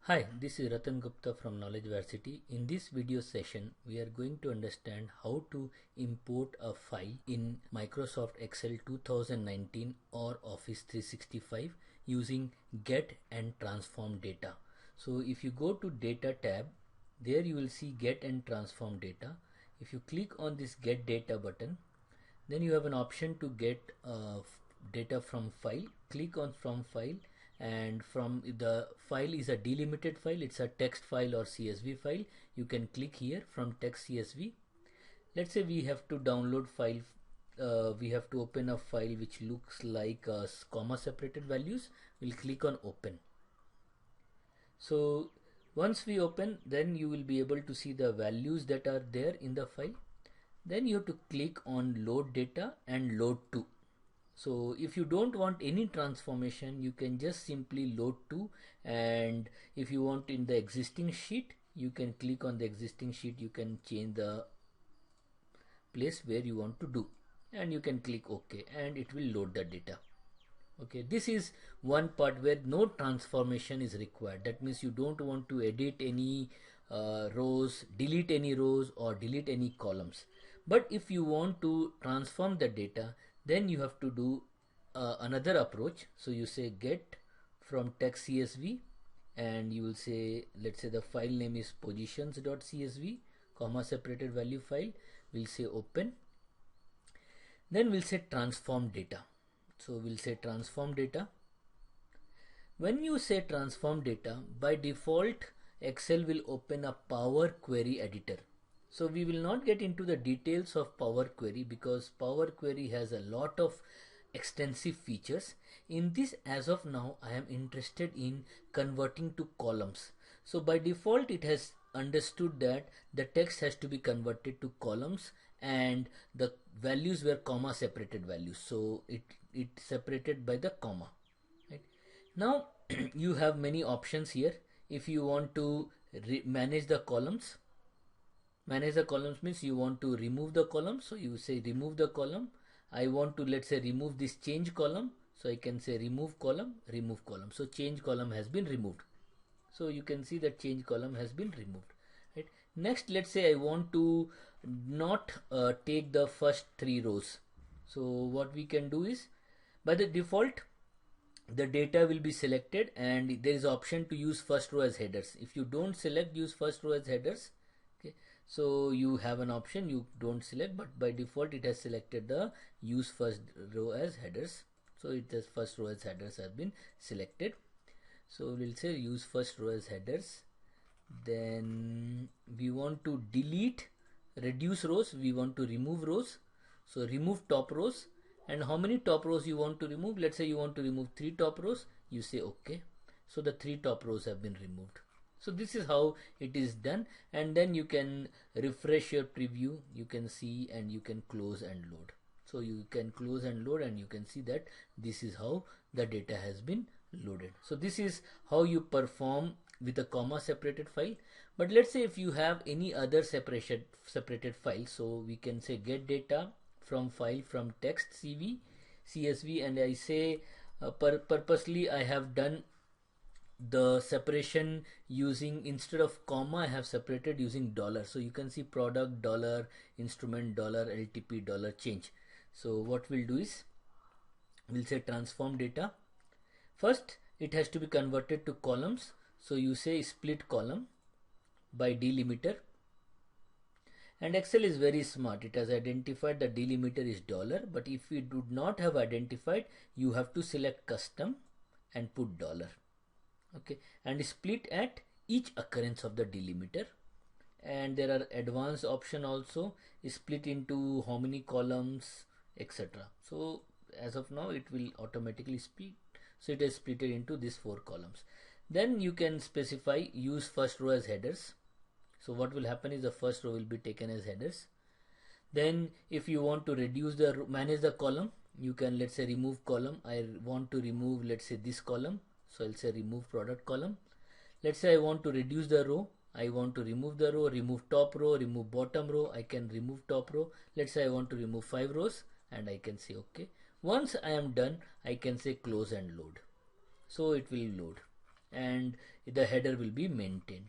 Hi, this is Ratan Gupta from Knowledge Varsity. In this video session, we are going to understand how to import a file in Microsoft Excel 2019 or Office 365 using get and transform data. So if you go to data tab, there you will see get and transform data. If you click on this get data button, then you have an option to get data from file. Click on from file, and from the file is a delimited file, it's a text file or CSV file. You can click here from text CSV. Let's say we have to download file, we have to open a file which looks like comma separated values. We'll click on open. So once we open, then you will be able to see the values that are there in the file. Then you have to click on load data and load to. So if you don't want any transformation, you can just simply load to, and if you want in the existing sheet, you can click on the existing sheet, you can change the place where you want to do, and you can click OK, and it will load the data. Okay, this is one part where no transformation is required. That means you don't want to edit any rows, delete any rows, or delete any columns. But if you want to transform the data, then you have to do another approach. So you say get from text CSV, and you will say, let's say the file name is positions.csv, comma separated value file. We'll say open. Then we'll say transform data. So we'll say transform data. When you say transform data, by default Excel will open a Power Query editor. So we will not get into the details of Power Query because Power Query has a lot of extensive features. In this, as of now, I am interested in converting to columns. So by default it has understood that the text has to be converted to columns, and the values were comma separated values, so it separated by the comma. Right now you have many options here. If you want to manage the columns means you want to remove the column, so you say remove the column. I want to, let's say, remove this change column, so I can say remove column, remove column. So change column has been removed. So you can see that change column has been removed. Right. Next, let's say I want to not take the first 3 rows. So what we can do is, by the default the data will be selected, and there is option to use first row as headers. If you don't select use first row as headers, okay, so you have an option, you don't select, but by default it has selected the use first row as headers. So it has first row as headers have been selected. So we'll say use first row as headers. Then we want to delete, reduce rows, we want to remove rows. So remove top rows, and how many top rows you want to remove. Let's say you want to remove 3 top rows, you say OK. So the 3 top rows have been removed. So this is how it is done, and then you can refresh your preview, you can see, and you can close and load. So you can close and load, and you can see that this is how the data has been loaded. So this is how you perform with a comma separated file. But let's say if you have any other separated file, so we can say get data from file from text CSV, and I say purposely I have done the separation using, instead of comma, I have separated using dollar. So you can see product dollar, instrument dollar, LTP dollar, change. So what we'll do is we'll say transform data. First it has to be converted to columns, so you say split column by delimiter. And Excel is very smart, it has identified the delimiter is dollar, but if we do not have identified, you have to select custom and put dollar. Okay, and split at each occurrence of the delimiter. And there are advanced option also, split into how many columns, etc. So as of now it will automatically split, so it is split into these 4 columns. Then you can specify use first row as headers. So what will happen is the first row will be taken as headers. Then if you want to reduce the manage the column, you can, let's say, remove column. I want to remove, let's say, this column, so I'll say remove product column. Let's say I want to reduce the row, I want to remove the row, remove top row, remove bottom row, I can remove top row. Let's say I want to remove 5 rows, and I can say OK. Once I am done, I can say close and load. So it will load. And the header will be maintained.